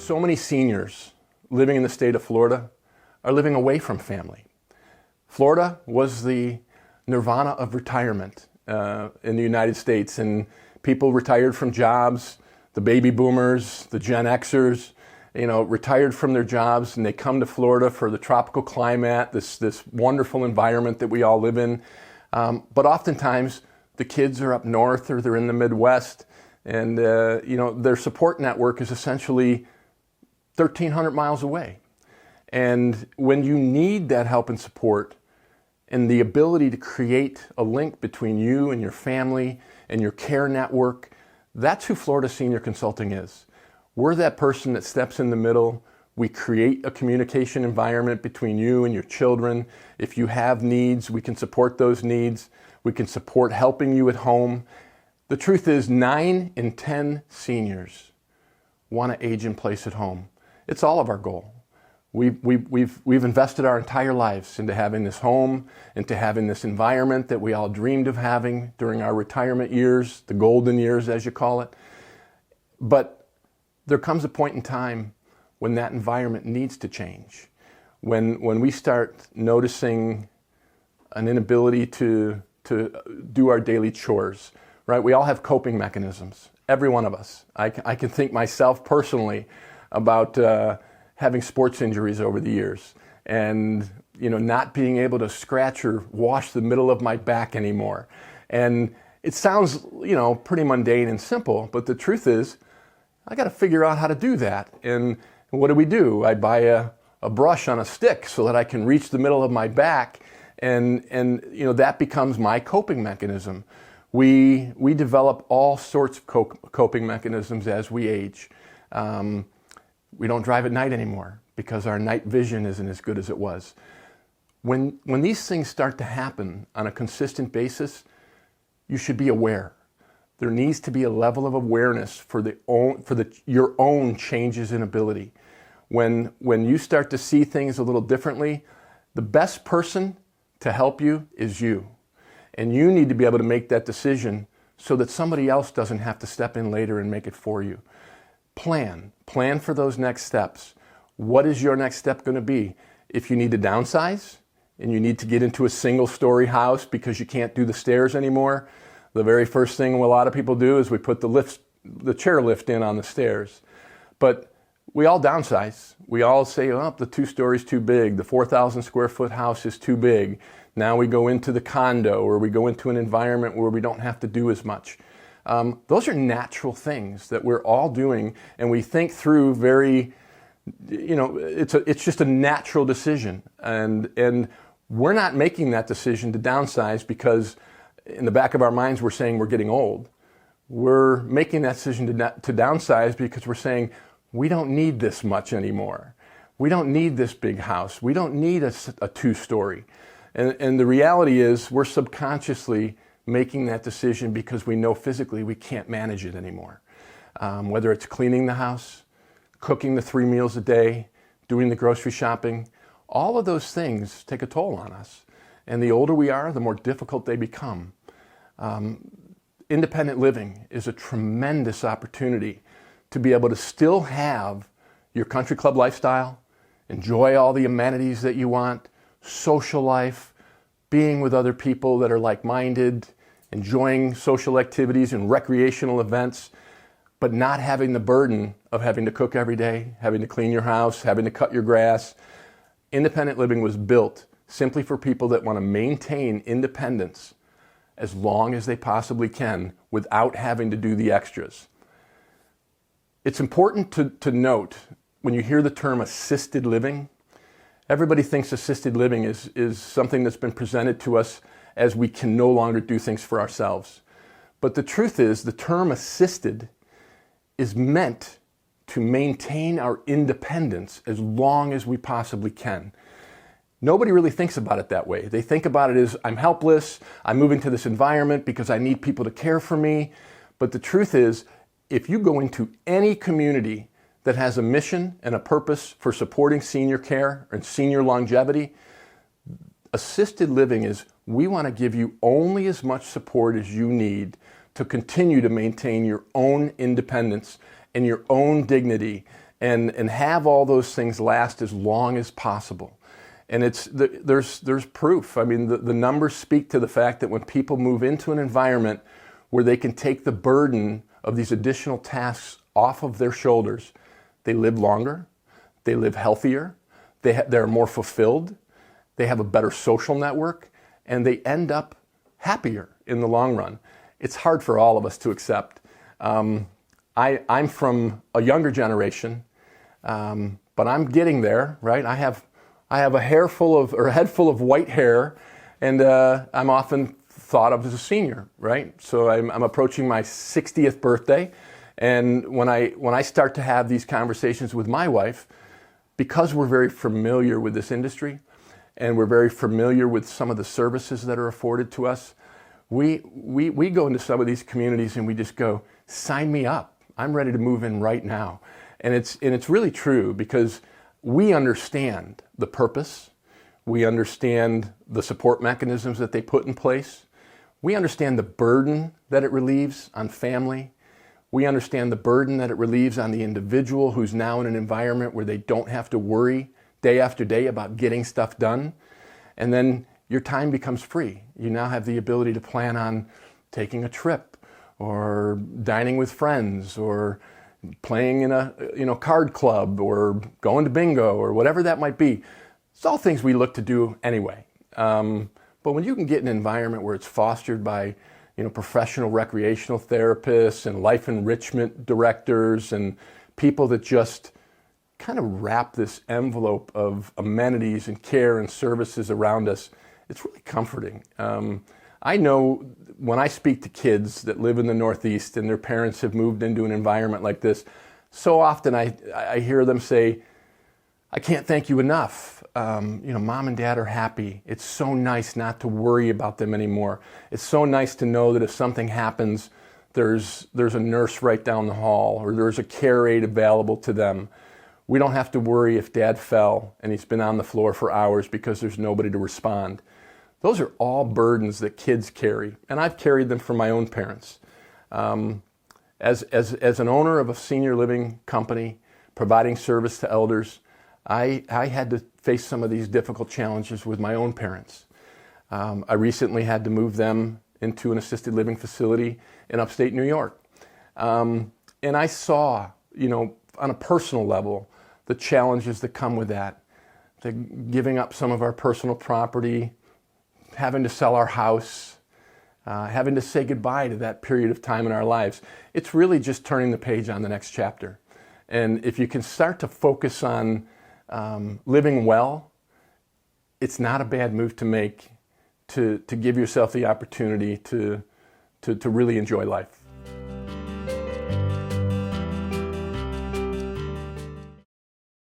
So many seniors living in the state of Florida are living away from family. Florida was the nirvana of retirement in the United States, and people retired from jobs, the baby boomers, the Gen Xers, retired from their jobs, and they come to Florida for the tropical climate, this wonderful environment that we all live in. But oftentimes the kids are up north or they're in the Midwest, and their support network is essentially 1,300 miles away. And when you need that help and support and the ability to create a link between you and your family and your care network, that's who Florida Senior Consulting is. We're that person that steps in the middle. We create a communication environment between you and your children. If you have needs, we can support those needs. We can support helping you at home. The truth is 9 in 10 seniors want to age in place at home. It's all of our goal. We've invested our entire lives into having this home, into having this environment that we all dreamed of having during our retirement years, the golden years as you call it. But there comes a point in time when that environment needs to change. When we start noticing an inability to do our daily chores, right? We all have coping mechanisms, every one of us. I can think myself personally about having sports injuries over the years and not being able to scratch or wash the middle of my back anymore. And it sounds pretty mundane and simple, but the truth is I got to figure out how to do that. And what do? I buy a brush on a stick so that I can reach the middle of my back, and that becomes my coping mechanism. We develop all sorts of coping mechanisms as we age. We don't drive at night anymore because our night vision isn't as good as it was. When these things start to happen on a consistent basis, you should be aware. There needs to be a level of awareness for your own changes in ability. When you start to see things a little differently, the best person to help you is you. And you need to be able to make that decision so that somebody else doesn't have to step in later and make it for you. Plan for those next steps. What is your next step going to be? If you need to downsize and you need to get into a single-story house because you can't do the stairs anymore, the very first thing a lot of people do is we put the chair lift in on the stairs. But we all downsize. We all say, oh, the 2 stories too big. The 4,000 square foot house is too big. Now we go into the condo, or we go into an environment where we don't have to do as much. Those are natural things that we're all doing, and we think through very, it's just a natural decision. And we're not making that decision to downsize because in the back of our minds we're saying we're getting old. We're making that decision to downsize because we're saying we don't need this much anymore. We don't need this big house. We don't need a 2-story. And the reality is we're subconsciously making that decision because we know physically we can't manage it anymore. Whether it's cleaning the house, cooking the 3 meals a day, doing the grocery shopping, all of those things take a toll on us. And the older we are, the more difficult they become. Independent living is a tremendous opportunity to be able to still have your country club lifestyle, enjoy all the amenities that you want, social life, being with other people that are like-minded, enjoying social activities and recreational events, but not having the burden of having to cook every day, having to clean your house, having to cut your grass. Independent living was built simply for people that want to maintain independence as long as they possibly can without having to do the extras. It's important to note when you hear the term assisted living, everybody thinks assisted living is something that's been presented to us as we can no longer do things for ourselves. But the truth is, the term assisted is meant to maintain our independence as long as we possibly can. Nobody really thinks about it that way. They think about it as, I'm helpless, I'm moving to this environment because I need people to care for me. But the truth is, if you go into any community that has a mission and a purpose for supporting senior care and senior longevity, assisted living is, we want to give you only as much support as you need to continue to maintain your own independence and your own dignity and have all those things last as long as possible. And there's proof. I mean, the numbers speak to the fact that when people move into an environment where they can take the burden of these additional tasks off of their shoulders, they live longer, they live healthier, they're more fulfilled, they have a better social network, and they end up happier in the long run. It's hard for all of us to accept. I'm from a younger generation, but I'm getting there, right? I have a head full of white hair, and I'm often thought of as a senior, right? So I'm approaching my 60th birthday, and when I start to have these conversations with my wife, because we're very familiar with this industry, and we're very familiar with some of the services that are afforded to us, we go into some of these communities and we just go, sign me up. I'm ready to move in right now. And it's really true, because we understand the purpose. We understand the support mechanisms that they put in place. We understand the burden that it relieves on family. We understand the burden that it relieves on the individual who's now in an environment where they don't have to worry day after day about getting stuff done. And then your time becomes free. You now have the ability to plan on taking a trip, or dining with friends, or playing in a card club, or going to bingo, or whatever that might be. It's all things we look to do anyway. But when you can get an environment where it's fostered by professional recreational therapists and life enrichment directors and people that just kind of wrap this envelope of amenities and care and services around us, it's really comforting. I know when I speak to kids that live in the Northeast and their parents have moved into an environment like this, so often I hear them say, I can't thank you enough. Mom and dad are happy. It's so nice not to worry about them anymore. It's so nice to know that if something happens, there's a nurse right down the hall, or there's a care aide available to them. We don't have to worry if dad fell and he's been on the floor for hours because there's nobody to respond. Those are all burdens that kids carry, and I've carried them from my own parents. As an owner of a senior living company, providing service to elders, I had to face some of these difficult challenges with my own parents. I recently had to move them into an assisted living facility in upstate New York. And I saw, on a personal level, the challenges that come with that. The giving up some of our personal property, having to sell our house, having to say goodbye to that period of time in our lives. It's really just turning the page on the next chapter. And if you can start to focus on living well, it's not a bad move to make to give yourself the opportunity to really enjoy life.